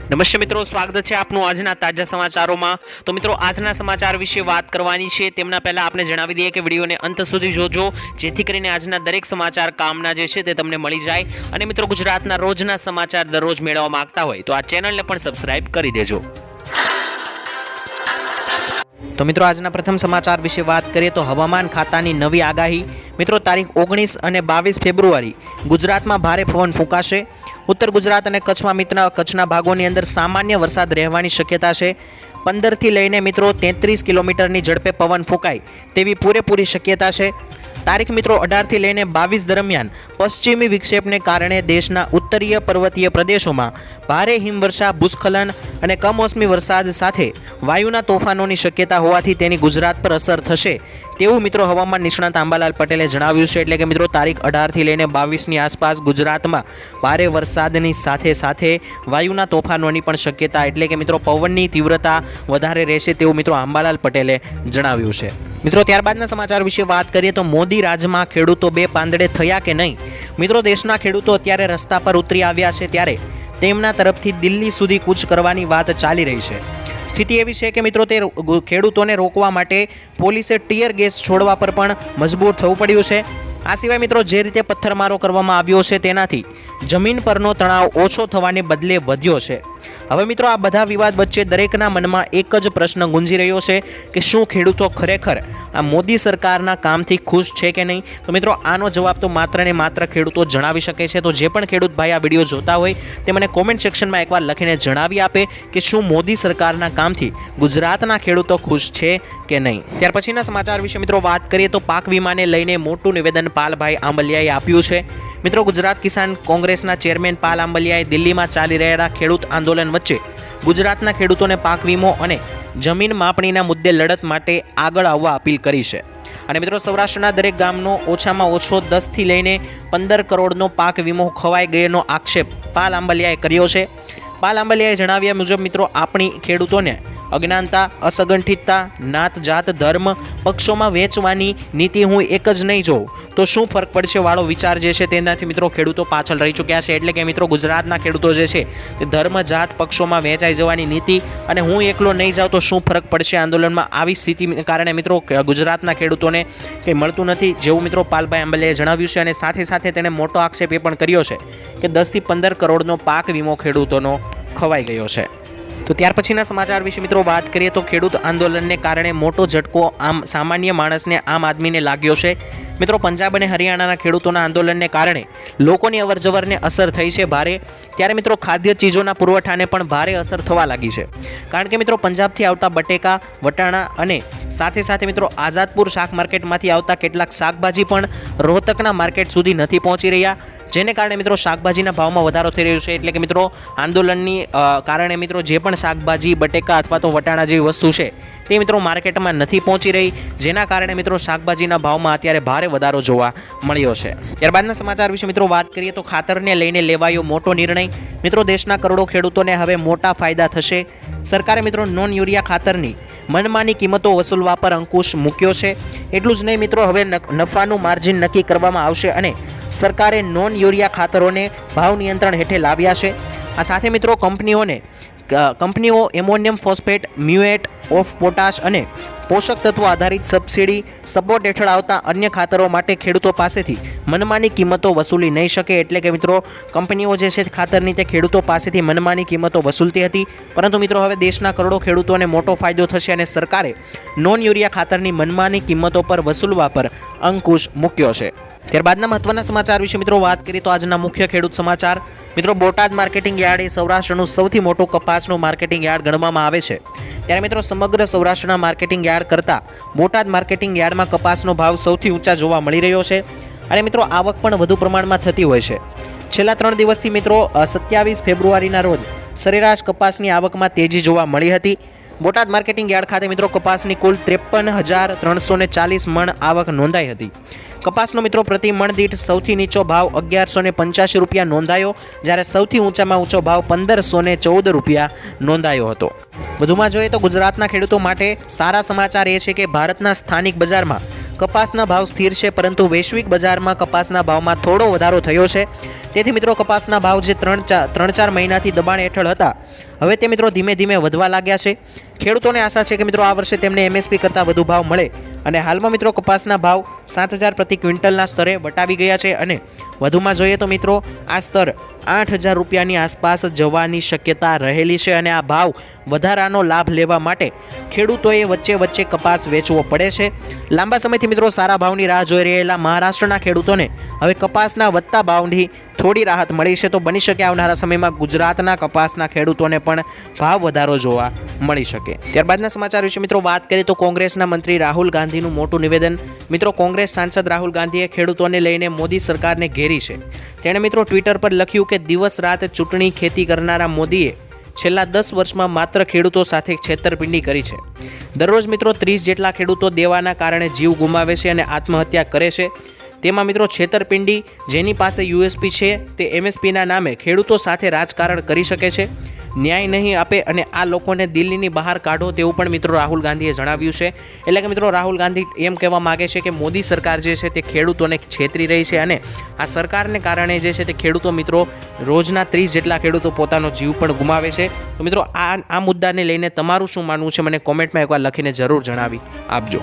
નમસ્તે મિત્રો, સ્વાગત છે આપનું આજના તાજા સમાચારોમાં। તો મિત્રો, આજના સમાચાર વિશે વાત કરવાની છે તેમના પહેલા આપણે જણાવી દઈએ કે વિડીયોને અંત સુધી જોજો, જેથી કરીને આજના દરેક સમાચાર કામના જે છે તે તમને મળી જાય। અને મિત્રો, ગુજરાતના રોજના સમાચાર દરરોજ મેળવવા માંગતા હોય તો આ ચેનલને પણ સબસ્ક્રાઇબ કરી દેજો। તો મિત્રો, આજના પ્રથમ સમાચાર વિશે વાત કરીએ તો હવામાન ખાતાની નવી આગાહી। મિત્રો, તારીખ 19 અને 22 ફેબ્રુઆરી ગુજરાતમાં ભારે પવન ફૂંકાશે। उत्तर गुजरात और कच्छना भागों की अंदर सामान्य वरसाद रहवानी शक्यता है। 15 થી લઈને મિત્રો 33 કિલોમીટરની ઝડપે પવન ફૂંકાય તેવી પૂરેપૂરી શક્યતા છે। તારીખ મિત્રો 18 થી લઈને 22 દરમિયાન પશ્ચિમી વિક્ષેપને કારણે દેશના ઉત્તરીય પર્વતીય પ્રદેશોમાં ભારે હિમવર્ષા, ભૂસ્ખલન અને કમોસમી વરસાદ સાથે વાયુના તોફાનોની શક્યતા હોવાથી તેની ગુજરાત પર અસર થશે તેવું મિત્રો હવામાન નિષ્ણાત અંબાલાલ પટેલે જણાવ્યું છે। એટલે કે મિત્રો, તારીખ 18 થી લઈને 22ની આસપાસ ગુજરાતમાં ભારે વરસાદની સાથે સાથે વાયુના તોફાનોની પણ શક્યતા, એટલે કે મિત્રો પવનની તીવ્રતા વધારે રહેશે તેવું મિત્રો અંબાલાલ પટેલે જણાવ્યું છે। મિત્રો, ત્યારબાદના સમાચાર વિશે વાત કરીએ તો મોદી રાજમાં ખેડૂતો બે પાંદડે થયા કે નહીં। મિત્રો, દેશના ખેડૂતો અત્યારે રસ્તા પર ઉતરી આવ્યા છે ત્યારે તેમના તરફથી દિલ્હી સુધી કૂચ કરવાની વાત ચાલી રહી છે। સ્થિતિ એવી છે કે મિત્રો, તે ખેડૂતોને રોકવા માટે પોલીસે ટીયર ગેસ છોડવા પર પણ મજબૂર થવું પડ્યું છે। આ સિવાય મિત્રો, જે રીતે પથ્થરમારો કરવામાં આવ્યો છે તેનાથી જમીન પરનો તણાવ ઓછો થવાને બદલે વધ્યો છે। હવે મિત્રો, આ બધા વિવાદ વચ્ચે દરેકના મનમાં એક જ પ્રશ્ન ગુંજી રહ્યો છે કે શું ખેડૂતો ખરેખર આ મોદી સરકારના કામથી ખુશ છે કે નહીં। તો મિત્રો, આનો જવાબ તો માત્ર ને માત્ર ખેડૂતો જણાવી શકે છે। તો જે પણ ખેડૂત ભાઈ આ વિડીયો જોતા હોય તે મને કોમેન્ટ સેક્શનમાં એકવાર લખીને જણાવી આપે કે શું મોદી સરકારના કામથી ગુજરાતના ખેડૂતો ખુશ છે કે નહીં। ત્યાર પછીના સમાચાર વિશે મિત્રો વાત કરીએ તો પાક વીમાને લઈને મોટું નિવેદન પાલભાઈ આંબલિયાએ આપ્યું છે। મિત્રો, ગુજરાત કિસાન કોંગ્રેસના ચેરમેન પાલ આંબલિયાએ દિલ્હીમાં ચાલી રહેલા ખેડૂત આંદોલન વચ્ચે ગુજરાતના ખેડૂતોને પાક વીમો અને જમીન માપણીના મુદ્દે લડત માટે આગળ આવવા અપીલ કરી છે। અને મિત્રો, સૌરાષ્ટ્રના દરેક ગામનો ઓછામાં ઓછો 10 થી લઈને 15 કરોડનો પાક વીમો ખવાઈ ગયેનો આક્ષેપ પાલ આંબલિયાએ કર્યો છે। પાલ આંબલિયાએ જણાવ્યા મુજબ મિત્રો, આપણી ખેડૂતોને અજ્ઞાનતા, અસંગઠિતતા, નાત, જાત, ધર્મ, પક્ષોમાં વેચવાની નીતિ હું એક જ નહીં જોઉં તો શું ફરક પડશે વાળો વિચાર જે છે તેનાથી મિત્રો ખેડૂતો પાછળ રહી ચૂક્યા છે। એટલે કે મિત્રો, ગુજરાતના ખેડૂતો જે છે તે ધર્મ, જાત, પક્ષોમાં વહેંચાઈ જવાની નીતિ અને હું એકલો નહીં જાઉં તો શું ફરક પડશે આંદોલનમાં, આવી સ્થિતિને કારણે મિત્રો ગુજરાતના ખેડૂતોને કંઈ મળતું નથી જેવું મિત્રો પાલભાઈ આંબલિયાએ જણાવ્યું છે। અને સાથે સાથે તેણે મોટો આક્ષેપ એ પણ કર્યો છે કે 10 થી 15 કરોડનો પાક વીમો ખેડૂતોનો ખવાઈ ગયો છે। તો ત્યાર પછીના સમાચાર વિશે મિત્રો વાત કરીએ તો ખેડૂત આંદોલનને કારણે મોટો ઝટકો આમ સામાન્ય માણસને, આમ આદમીને લાગ્યો છે। મિત્રો, પંજાબ અને હરિયાણાના ખેડૂતોના આંદોલનને કારણે લોકોની અવરજવરને અસર થઈ છે ભારે। ત્યારે મિત્રો, ખાદ્ય ચીજોના પુરવઠાને પણ ભારે અસર થવા લાગી છે, કારણ કે મિત્રો પંજાબથી આવતા બટેકા, વટાણા અને સાથે સાથે મિત્રો આઝાદપુર શાક માર્કેટમાંથી આવતા કેટલાક શાકભાજી પણ રોહતકના માર્કેટ સુધી નથી પહોંચી રહ્યા, જેને કારણે મિત્રો શાકભાજીના ભાવમાં વધારો થઈ રહ્યો છે। એટલે કે મિત્રો, આંદોલનની કારણે મિત્રો જે પણ શાકભાજી, બટેકા અથવા તો વટાણા જેવી વસ્તુ છે તે મિત્રો માર્કેટમાં નથી પહોંચી રહી, જેના કારણે મિત્રો શાકભાજીના ભાવમાં અત્યારે ભારે વધારો જોવા મળ્યો છે। ત્યારબાદના સમાચાર વિશે મિત્રો વાત કરીએ તો ખાતરને લઈને લેવાયો મોટો નિર્ણય। મિત્રો, દેશના કરોડો ખેડૂતોને હવે મોટા ફાયદા થશે। સરકારે મિત્રો નોન યુરિયા ખાતરની મનમાની કિંમતો વસૂલવા પર અંકુશ મૂક્યો છે। એટલું જ નહીં મિત્રો, હવે નફાનું માર્જિન નક્કી કરવામાં આવશે અને સરકારે નોન યુરિયા ખાતરોને ભાવ નિયંત્રણ હેઠળ લાવ્યા છે। આ સાથે મિત્રો કંપનીઓ એમોનિયમ ફોસ્ફેટ, મ્યુએટ ઓફ પોટાશ અને પોષક તત્વો આધારિત સબસિડી સપોર્ટ હેઠળ આવતા અન્ય ખાતરો માટે ખેડૂતો પાસેથી મનમાની કિંમતો વસૂલી નહીં શકે। એટલે કે મિત્રો, કંપનીઓ જે છે ખાતરની તે ખેડૂતો પાસેથી મનમાની કિંમતો વસૂલતી હતી, પરંતુ મિત્રો હવે દેશના કરોડો ખેડૂતોને મોટો ફાયદો થશે અને સરકારે નોન યુરિયા ખાતરની મનમાની કિંમતો પર વસૂલવા પર અંકુશ મૂક્યો છે। ત્યારબાદના મહત્વના સમાચાર વિશે મિત્રો વાત કરીએ તો આજના મુખ્ય ખેડૂત સમાચાર। મિત્રો, બોટાદ માર્કેટિંગ યાર્ડ એ સૌરાષ્ટ્રનું સૌથી મોટું કપાસનું માર્કેટિંગ યાર્ડ ગણવામાં આવે છે। ત્યારે મિત્રો, સમગ્ર સૌરાષ્ટ્રના માર્કેટિંગ યાર્ડ કરતાં બોટાદ માર્કેટિંગ યાર્ડમાં કપાસનો ભાવ સૌથી ઊંચા જોવા મળી રહ્યો છે અને મિત્રો આવક પણ વધુ પ્રમાણમાં થતી હોય છે। છેલ્લા 3 દિવસથી મિત્રો 27 ફેબ્રુઆરીના રોજ સરેરાશ કપાસની આવકમાં તેજી જોવા મળી હતી। બોટાદ માર્કેટિંગ યાર્ડ ખાતે મિત્રો કપાસની કુલ 53,340 મણ આવક નોંધાઈ હતી। કપાસનો મિત્રો પ્રતિ મણ દીઠ સૌથી નીચો ભાવ 1185 રૂપિયા નોંધાયો, જ્યારે સૌથી ઊંચામાં ઊંચો ભાવ 1514 રૂપિયા નોંધાયો હતો। વધુમાં જોઈએ તો ગુજરાતના ખેડૂતો માટે સારા સમાચાર એ છે કે ભારતના સ્થાનિક બજારમાં કપાસના ભાવ સ્થિર છે, પરંતુ વૈશ્વિક બજારમાં કપાસના ભાવમાં થોડો વધારો થયો છે। તેથી મિત્રો કપાસના ભાવ જે 3-4 મહિનાથી દબાણ હેઠળ હતા, હવે તે મિત્રો ધીમે ધીમે વધવા લાગ્યા છે। ખેડૂતોને આશા છે કે મિત્રો આ વર્ષે તેમને એમએસપી કરતાં વધુ ભાવ મળે અને હાલમાં મિત્રો કપાસના ભાવ 7,000 પ્રતિ ક્વિન્ટલના સ્તરે વટાવી ગયા છે અને વધુમાં જોઈએ તો મિત્રો આ સ્તર 8,000 રૂપિયાની આસપાસ જવાની શક્યતા રહેલી છે અને આ ભાવ વધારાનો લાભ લેવા માટે ખેડૂતોએ વચ્ચે કપાસ વેચવો પડે છે। લાંબા સમયથી મિત્રો સારા ભાવની રાહ જોઈ રહેલા મહારાષ્ટ્રના ખેડૂતોને હવે કપાસના વધતા ભાવની થોડી રાહત મળી છે, તો બની શકે આવનારા સમયમાં ગુજરાતના કપાસના ખેડૂતોને પણ ભાવ વધારો જોવા મળી શકે। ત્યારબાદના સમાચાર વિશે મિત્રો વાત કરીએ તો કોંગ્રેસના મંત્રી રાહુલ ગાંધીનું મોટું નિવેદન। મિત્રો કોંગ્રેસ સાંસદ રાહુલ ગાંધીએ ખેડૂતોને લઈને મોદી સરકારને ઘેરી છે। તેણે મિત્રો ટ્વિટર પર લખ્યું કે દિવસ રાત ચૂંટણી ખેતી કરનારા મોદીએ છેલ્લા 10 વર્ષમાં માત્ર ખેડૂતો સાથે છેતરપિંડી કરી છે। દરરોજ મિત્રો 30 જેટલા ખેડૂતો દેવાના કારણે જીવ ગુમાવે છે અને આત્મહત્યા કરે છે। તેમાં મિત્રો છેતરપિંડી, જેની પાસે યુએસપી છે તે એમએસપીના નામે ખેડૂતો સાથે રાજકારણ કરી શકે છે, ન્યાય નહીં આપે અને આ લોકોને દિલ્હીની બહાર કાઢો તેવું પણ મિત્રો રાહુલ ગાંધીએ જણાવ્યું છે। એટલે કે મિત્રો રાહુલ ગાંધી એમ કહેવા માગે છે કે મોદી સરકાર જે છે તે ખેડૂતોને છેતરી રહી છે અને આ સરકારને કારણે જે છે તે ખેડૂતો મિત્રો રોજના 30 જેટલા ખેડૂતો પોતાનો જીવ પણ ગુમાવે છે। તો મિત્રો આ મુદ્દાને લઈને તમારું શું માનવું છે મને કોમેન્ટમાં એકવાર લખીને જરૂર જણાવી આપજો।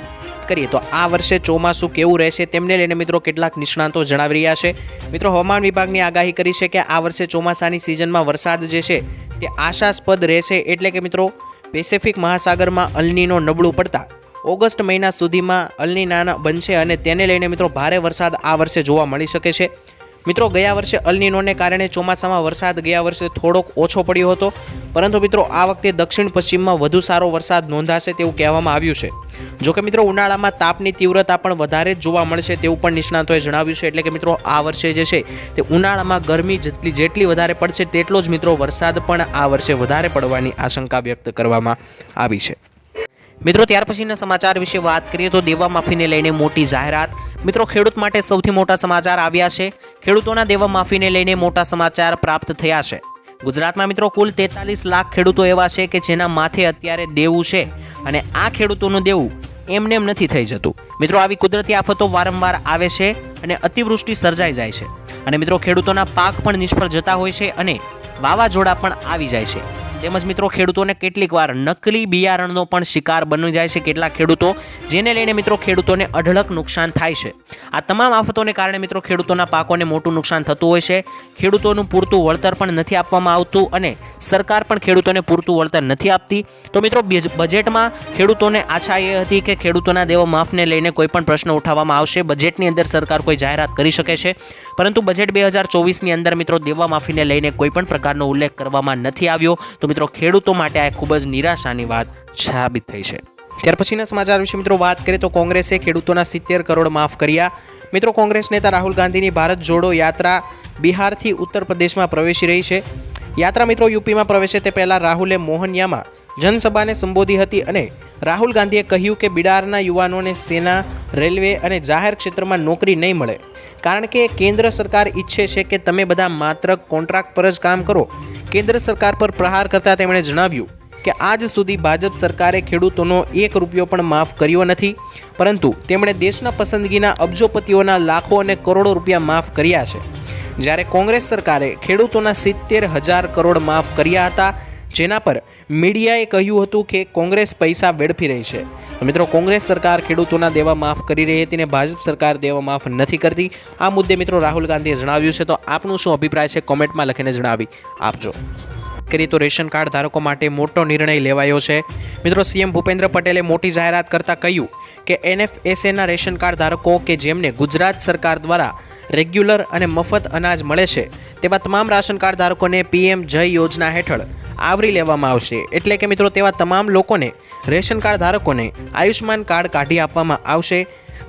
કરીએ તો આ વર્ષે ચોમાસું કેવું રહેશે તેમને લઈને મિત્રો કેટલાક નિષ્ણાતો જણાવી રહ્યા છે। મિત્રો હવામાન વિભાગની આગાહી કરી છે કે આ વર્ષે ચોમાસાની સિઝનમાં વરસાદ જે છે તે આશાસ્પદ રહેશે। એટલે કે મિત્રો પેસિફિક મહાસાગરમાં અલનીનો નબળું પડતા ઓગસ્ટ મહિના સુધીમાં અલનીના બનશે અને તેને લઈને મિત્રો ભારે વરસાદ આ વર્ષે જોવા મળી શકે છે। મિત્રો ગયા વર્ષે અલનીનોને કારણે ચોમાસામાં વરસાદ ગયા વર્ષે થોડોક ઓછો પડ્યો હતો, પરંતુ મિત્રો આ વખતે દક્ષિણ પશ્ચિમમાં વધુ સારો વરસાદ નોંધાશે તેવું કહેવામાં આવ્યું છે। જોકે મિત્રો ઉનાળામાં તાપની તીવ્રતા પણ વધારે જ જોવા મળશે તેવું પણ નિષ્ણાતોએ જણાવ્યું છે। એટલે કે મિત્રો આ વર્ષે જે છે તે ઉનાળામાં ગરમી જેટલી વધારે પડશે તેટલો જ મિત્રો વરસાદ પણ આ વર્ષે વધારે પડવાની આશંકા વ્યક્ત કરવામાં આવી છે। મિત્રો ત્યાર પછીના સમાચાર વિશે વાત કરીએ તો દેવા માફીને લઈને મોટી જાહેરાત। મિત્રો ખેડૂત માટે સૌથી મોટા સમાચાર આવ્યા છે। ખેડૂતોના દેવા માફીને લઈને મોટા સમાચાર પ્રાપ્ત થયા છે। ગુજરાતમાં મિત્રો કુલ 43 લાખ ખેડૂતો એવા છે કે જેના માથે અત્યારે દેવું છે અને આ ખેડૂતોનું દેવું એમને નથી થઈ જતું। મિત્રો આવી કુદરતી આફતો વારંવાર આવે છે અને અતિવૃષ્ટિ સર્જાઈ જાય છે અને મિત્રો ખેડૂતોના પાક પણ નિષ્ફળ જતા હોય છે અને વાવાઝોડા પણ આવી જાય છે। તેમજ મિત્રો ખેડૂતોને કેટલીક વાર નકલી બિયારણનો પણ શિકાર બની જાય છે કેટલાક ખેડૂતો, જેને લઈને મિત્રો ખેડૂતોને અઢળક નુકસાન થાય છે। આ તમામ આફતોને કારણે મિત્રો ખેડૂતોના પાકોને મોટું નુકસાન થતું હોય છે। ખેડૂતોનું પૂરતું વળતર પણ નથી આપવામાં આવતું અને સરકાર પણ ખેડૂતોને પૂરતું વળતર નથી આપતી। તો મિત્રો બજેટમાં ખેડૂતોને આશા એ હતી કે ખેડૂતોના દેવા માફને લઈને કોઈ પણ પ્રશ્ન ઉઠાવવામાં આવશે, બજેટની અંદર સરકાર કોઈ જાહેરાત કરી શકે છે, પરંતુ બજેટ 2024ની અંદર મિત્રો દેવા માફીને લઈને કોઈ પણ પ્રકારનો ઉલ્લેખ કરવામાં નથી આવ્યો। તો મિત્રો ખેડૂતો માટે આ ખૂબ જ નિરાશાની વાત સાબિત થઈ છે। ત્યાર પછીના સમાચાર વિશે મિત્રો વાત કરીએ તો કોંગ્રેસે ખેડૂતોના 70 કરોડ માફ કર્યા। મિત્રો કોંગ્રેસ નેતા રાહુલ ગાંધીની ભારત જોડો યાત્રા બિહારથી ઉત્તર પ્રદેશમાં પ્રવેશી રહી છે। યાત્રા મિત્રો યુપીમાં પ્રવેશે તે પહેલાં રાહુલે મોહનિયામાં જનસભાને સંબોધી હતી અને રાહુલ ગાંધીએ કહ્યું કે બિહારના યુવાનોને સેના, રેલવે અને જાહેર ક્ષેત્રમાં નોકરી નહીં મળે, કારણ કે કેન્દ્ર સરકાર ઈચ્છે છે કે તમે બધા માત્ર કોન્ટ્રાક્ટ પર જ કામ કરો। કેન્દ્ર સરકાર પર પ્રહાર કરતા તેમણે જણાવ્યું કે આજ સુધી ભાજપ સરકારે ખેડૂતોનો 1 રૂપિયો પણ માફ કર્યો નથી, પરંતુ તેમણે દેશના પસંદગીના અબજોપતિઓના લાખો અને કરોડો રૂપિયા માફ કર્યા છે, જ્યારે કોંગ્રેસ સરકારે ખેડૂતોના 70,000 કરોડ માફ કર્યા હતા, જેના પર મીડિયાએ કહ્યું હતું કે કોંગ્રેસ પૈસા વેડફી રહી છે। મિત્રો કોંગ્રેસ સરકાર ખેડૂતોના દેવા માફ કરી રહી હતી અને ભાજપ સરકાર દેવા માફ નથી કરતી। આ મુદ્દે મિત્રો રાહુલ ગાંધીએ જણાવ્યું છે, તો આપનું શું અભિપ્રાય છે કોમેન્ટમાં લખીને જણાવી આપજો। કરીએ તો રેશન કાર્ડ ધારકો માટે મોટો નિર્ણય લેવાયો છે। મિત્રો સીએમ ભૂપેન્દ્ર પટેલે મોટી જાહેરાત કરતાં કહ્યું કે એનએફએસએના રેશન કાર્ડ ધારકો કે જેમને ગુજરાત સરકાર દ્વારા રેગ્યુલર અને મફત અનાજ મળે છે તેવા તમામ રાશન કાર્ડ ધારકોને પીએમ જય યોજના હેઠળ આવરી લેવામાં આવશે। એટલે કે મિત્રો તેવા તમામ લોકોને રેશન કાર્ડ ધારકોને આયુષ્માન કાર્ડ કાઢી આપવામાં આવશે।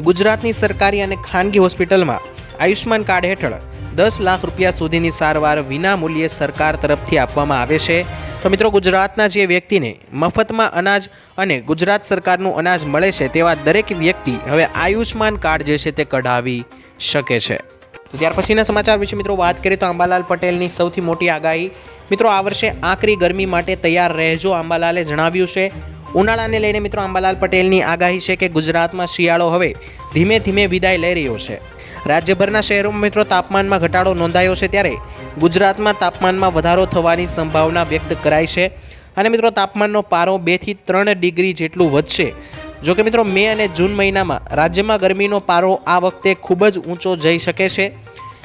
ગુજરાતની સરકારી અને ખાનગી હોસ્પિટલમાં આયુષ્માન કાર્ડ હેઠળ 10 લાખ રૂપિયા સુધીની સારવાર વિના મૂલ્યે સરકાર તરફથી આપવામાં આવે છે। તો મિત્રો ગુજરાતના જે વ્યક્તિને મફતમાં અનાજ અને ગુજરાત સરકારનું અનાજ મળે છે તેવા દરેક વ્યક્તિ હવે આયુષ્માન કાર્ડ જે છે તે કઢાવી શકે છે। તો ત્યાર પછીના સમાચાર વિશે મિત્રો વાત કરીએ તો અંબાલાલ પટેલની સૌથી મોટી આગાહી। મિત્રો આ વર્ષે આકરી ગરમી માટે તૈયાર રહેજો, અંબાલાલે જણાવ્યું છે। ઉનાળાને લઈને મિત્રો અંબાલાલ પટેલની આગાહી છે કે ગુજરાતમાં શિયાળો હવે ધીમે ધીમે વિદાય લઈ રહ્યો છે। રાજ્યભરના શહેરોમાં મિત્રો તાપમાનમાં ઘટાડો નોંધાયો છે, ત્યારે ગુજરાતમાં તાપમાનમાં વધારો થવાની સંભાવના વ્યક્ત કરાઈ છે અને મિત્રો તાપમાનનો પારો 2 થી 3 ડિગ્રી જેટલું વધશે। જો કે મિત્રો મે અને જૂન મહિનામાં રાજ્યમાં ગરમીનો પારો આ વખતે ખૂબ જ ઊંચો જઈ શકે છે,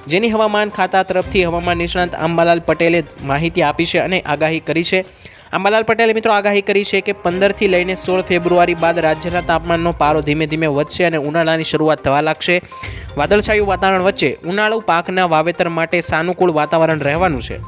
જેની હવામાન ખાતા તરફથી હવામાન નિષ્ણાંત અંબાલાલ પટેલે માહિતી આપી છે અને આગાહી કરી છે। અંબાલાલ પટેલે મિત્રો આગાહી કરી છે કે 15 થી લઈને 16 ફેબ્રુઆરી બાદ રાજ્યના તાપમાનનો પારો ધીમે ધીમે વધશે અને ઉનાળાની શરૂઆત થવા લાગશે। વાદળછાયું વાતાવરણ વચ્ચે ઉનાળુ પાકના વાવેતર માટે સાનુકૂળ વાતાવરણ રહેવાનું છે।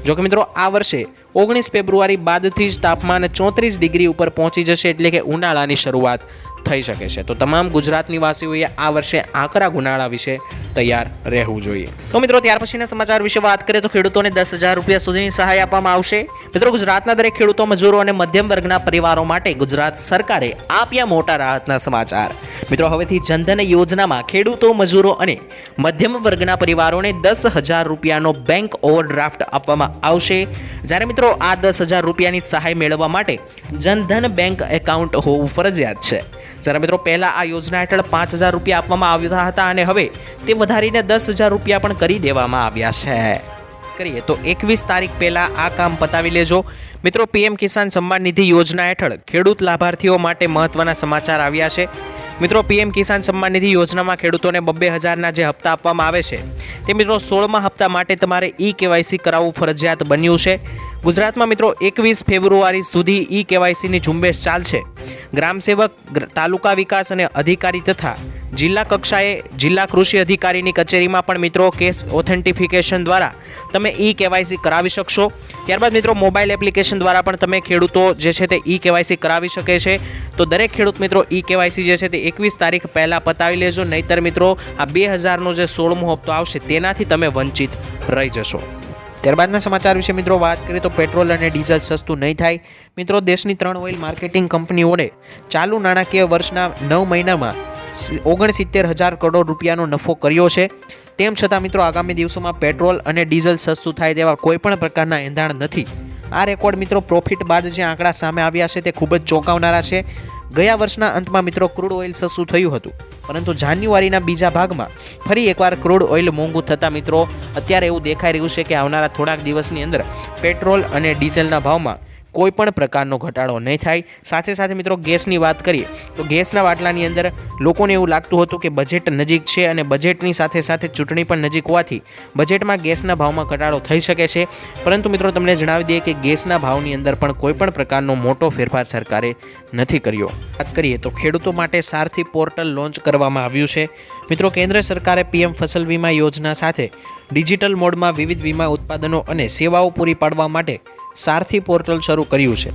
જો કે મિત્રો આ વર્ષે 19 ફેબ્રુઆરી બાદથી જ તાપમાન 34 ડિગ્રી ઉપર પહોંચી જશે, એટલે કે ઉનાળાની શરૂઆત થઈ શકે છે। તો તમામ ગુજરાત નિવાસીઓએ આ વર્ષે આકરા ઉનાળા વિશે તૈયાર રહેવું જોઈએ। તો મિત્રો ત્યાર પછીના સમાચાર વિશે વાત કરીએ તો ખેડૂતોને 10,000 રૂપિયા સુધીની સહાય આપવામાં આવશે। મિત્રો ગુજરાતના દરેક ખેડૂતો, મજૂરો અને મધ્યમ વર્ગના પરિવારો માટે ગુજરાત સરકારે આપ્યા મોટા રાહતના સમાચાર। મિત્રો હવેથી જનધન યોજનામાં ખેડૂતો, મજૂરો અને મધ્યમ વર્ગના પરિવારોને 10,000 રૂપિયાનો બેંક ઓવરડ્રાફ્ટ આપવામાં આવશે। જ્યારે મિત્રો આ 10,000 રૂપિયાની સહાય મેળવવા માટે જનધન બેંક એકાઉન્ટ હોવું ફરજિયાત છે। જ્યારે મિત્રો પહેલા આ યોજના હેઠળ 5,000 રૂપિયા આપવામાં આવ્યા હતા અને હવે તે વધારીને 10,000 રૂપિયા પણ કરી દેવામાં આવ્યા છે। કરીએ તો 21 તારીખ પહેલા આ કામ પતાવી લેજો। મિત્રો પીએમ કિસાન સન્માન નિધિ યોજના હેઠળ ખેડૂત લાભાર્થીઓ માટે મહત્વના સમાચાર આવ્યા છે। મિત્રો પીએમ કિસાન સન્માન નિધિ યોજનામાં ખેડૂતોને 2,000ના જે હપ્તા આપવામાં આવે છે તે મિત્રો 16મા હપ્તા માટે તમારે ઈ-કેવાયસી કરાવવું ફરજિયાત બન્યું છે। ગુજરાતમાં મિત્રો 21 ફેબ્રુઆરી સુધી ઈ-કેવાયસીની ઝુંબેશ ચાલશે। ગ્રામ સેવક, તાલુકા વિકાસ અને અધિકારી તથા જિલ્લા કક્ષાએ જિલ્લા કૃષિ અધિકારીની કચેરીમાં પણ મિત્રો કેસ ઓથેન્ટિફિકેશન દ્વારા તમે ઈ-કેવાયસી કરાવી શકશો। ત્યારબાદ મિત્રો મોબાઈલ એપ્લિકેશન દ્વારા પણ તમે ખેડૂતો જે છે તે ઈ-કેવાયસી કરાવી શકે છે। તો દરેક ખેડૂત મિત્રો ઈ-કેવાયસી જે છે તે 21 તારીખ પહેલાં પતાવી લેજો, નહીંતર મિત્રો આ 2,000નો જે 16મો હપ્તો આવશે તેનાથી તમે વંચિત રહી જશો। ત્યારબાદના સમાચાર વિશે મિત્રો વાત કરીએ તો પેટ્રોલ અને ડીઝલ સસ્તું નહીં થાય। મિત્રો દેશની 3 ઓઇલ માર્કેટિંગ કંપનીઓને ચાલુ નાણાકીય વર્ષના 9 મહિનામાં 69,000 કરોડ રૂપિયાનો નફો કર્યો છે। તેમ છતાં મિત્રો આગામી દિવસોમાં પેટ્રોલ અને ડીઝલ સસ્તું થાય તેવા કોઈ પણ પ્રકારના એંધાણ નથી। આ રેકોર્ડ મિત્રો પ્રોફિટ બાદ જે આંકડા સામે આવ્યા છે તે ખૂબ જ ચોંકાવનારા છે। ગયા વર્ષના અંતમાં મિત્રો ક્રૂડ ઓઇલ સસ્તું થયું હતું, પરંતુ જાન્યુઆરીના બીજા ભાગમાં ફરી એકવાર ક્રૂડ ઓઇલ મોંઘું થતાં મિત્રો અત્યારે એવું દેખાઈ રહ્યું છે કે આવનારા થોડાક દિવસની અંદર પેટ્રોલ અને ડીઝલના ભાવમાં કોઈ પણ પ્રકારનો ઘટાડો નહીં થાય। સાથે સાથે મિત્રો ગેસની વાત કરીએ તો ગેસના બાટલાની અંદર લોકોને એવું લાગતું હતું કે બજેટ નજીક છે અને બજેટની સાથે સાથે ચૂંટણી પણ નજીક હોવાથી બજેટમાં ગેસના ભાવમાં ઘટાડો થઈ શકે છે, પરંતુ મિત્રો તમને જણાવી દઈએ કે ગેસના ભાવની અંદર પણ કોઈ પણ પ્રકારનો મોટો ફેરફાર સરકારે નથી કર્યો। વાત કરીએ તો ખેડૂતો માટે સારથી પોર્ટલ લોન્ચ કરવામાં આવ્યું છે। મિત્રો કેન્દ્ર સરકારે પીએમ ફસલ વીમા યોજના સાથે ડિજિટલ મોડમાં વિવિધ વીમા ઉત્પાદનો અને સેવાઓ પૂરી પાડવા માટે સારથી પોર્ટલ શરૂ કર્યું છે।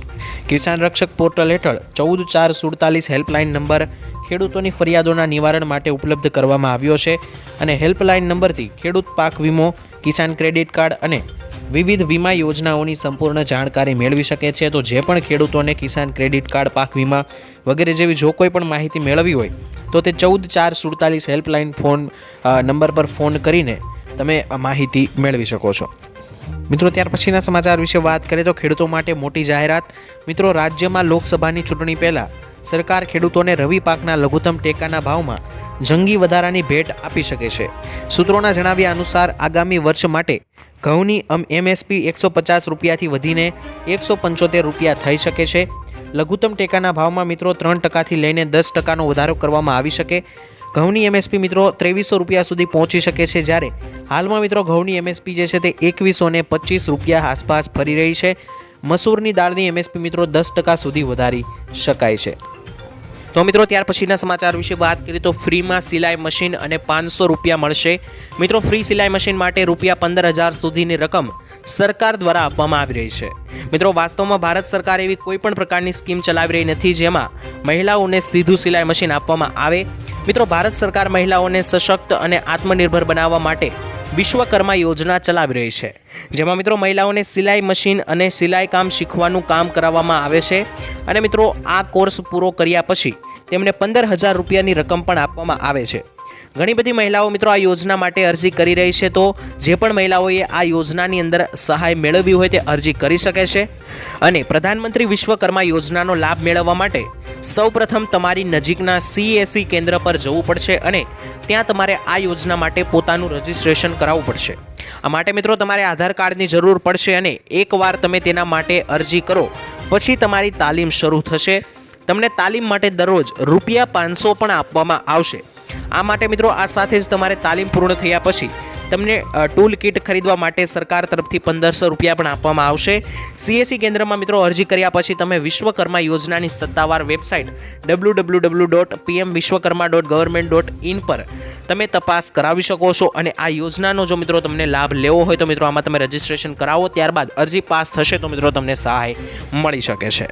કિસાન રક્ષક પોર્ટલ હેઠળ 14 447 હેલ્પલાઇન નંબર ખેડૂતોની ફરિયાદોના નિવારણ માટે ઉપલબ્ધ કરવામાં આવ્યો છે અને હેલ્પલાઇન નંબરથી ખેડૂત પાક વીમો, કિસાન ક્રેડિટ કાર્ડ અને વિવિધ વીમા યોજનાઓની સંપૂર્ણ જાણકારી મેળવી શકે છે। તો જે પણ ખેડૂતોને કિસાન ક્રેડિટ કાર્ડ, પાક વીમા વગેરે જેવી જો કોઈ પણ માહિતી મેળવવી હોય તો તે 14 447 હેલ્પલાઇન નંબર પર ફોન કરીને તમે આ માહિતી મેળવી શકો છો। મિત્રો ત્યાર પછીના સમાચાર વિશે વાત કરીએ તો ખેડૂતો માટે મોટી જાહેરાત। મિત્રો રાજ્યમાં લોકસભાની ચૂંટણી પહેલાં સરકાર ખેડૂતોને રવિ પાકના લઘુત્તમ ટેકાના ભાવમાં જંગી વધારાની ભેટ આપી શકે છે। સૂત્રોના જણાવ્યા અનુસાર આગામી વર્ષ માટે ઘઉંની એમએસપી 150 રૂપિયાથી વધીને 175 રૂપિયા થઈ શકે છે। લઘુત્તમ ટેકાના ભાવમાં મિત્રો 3%થી લઈને 10%નો વધારો કરવામાં આવી શકે। ઘઉંની એમએસપી મિત્રો 2300 રૂપિયા સુધી પહોંચી શકે છે, જ્યારે હાલમાં મિત્રો ઘઉંની એમએસપી જે છે તે 2125 રૂપિયા આસપાસ ફરી રહી છે। મસૂરની દાળની એમએસપી મિત્રો 10% સુધી વધારી શકાય છે। તો મિત્રો ત્યાર પછીના સમાચાર વિશે વાત કરીએ તો ફ્રીમાં સિલાઈ મશીન અને 500 રૂપિયા મળશે। મિત્રો ફ્રી સિલાઈ મશીન માટે રૂપિયા 15,000 સુધીની રકમ સરકાર દ્વારા આપવામાં આવી રહી છે। મિત્રો વાસ્તવમાં ભારત સરકાર એવી કોઈ પણ પ્રકારની સ્કીમ ચલાવી રહી નથી જેમાં મહિલાઓને સીધું સિલાઈ મશીન આપવામાં આવે। મિત્રો ભારત સરકાર મહિલાઓને સશક્ત અને આત્મનિર્ભર બનાવવા માટે વિશ્વકર્મા યોજના ચલાવી રહી છે, જેમાં મિત્રો મહિલાઓને સિલાઈ મશીન અને સિલાઈ કામ શીખવાનું કામ કરાવવામાં આવે છે અને મિત્રો આ કોર્સ પૂરો કર્યા પછી તેમને 15,000 રૂપિયાની રકમ પણ આપવામાં આવે છે। ઘણી બધી મહિલાઓ મિત્રો આ યોજના માટે અરજી કરી રહી છે, તો જે પણ મહિલાઓએ આ યોજનાની અંદર સહાય મેળવવી હોય તે અરજી કરી શકે છે. અને પ્રધાનમંત્રી વિશ્વકર્મા યોજનાનો લાભ મેળવવા માટે સૌપ્રથમ તમારી નજીકના CSC કેન્દ્ર પર જવું પડશે અને ત્યાં તમારે આ યોજના માટે પોતાનું રજિસ્ટ્રેશન કરાવવું પડશે. આ માટે મિત્રો તમારે આધાર કાર્ડની જરૂર પડશે અને એકવાર તમે તેના માટે અરજી કરો પછી તમારી તાલીમ શરૂ થશે. તમને તાલીમ માટે દરરોજ ₹500 પણ આપવામાં આવશે. આ માટે મિત્રો આ સાથે જ તમારે તાલીમ પૂર્ણ થયા પછી તમને ટૂલ કિટ ખરીદવા માટે સરકાર તરફથી ₹1500 પણ આપવામાં આવશે. CSC કેન્દ્રમાં મિત્રો અરજી કર્યા પછી તમે વિશ્વકર્મા યોજનાની સત્તાવાર વેબસાઇટ www.pmvishwakarma.government.in પર તમે તપાસ કરાવી શકો છો અને આ યોજનાનો જો મિત્રો તમને લાભ લેવો હોય તો મિત્રો આમાં તમે રજિસ્ટ્રેશન કરાવો, ત્યારબાદ અરજી પાસ થશે તો મિત્રો તમને સહાય મળી શકે છે.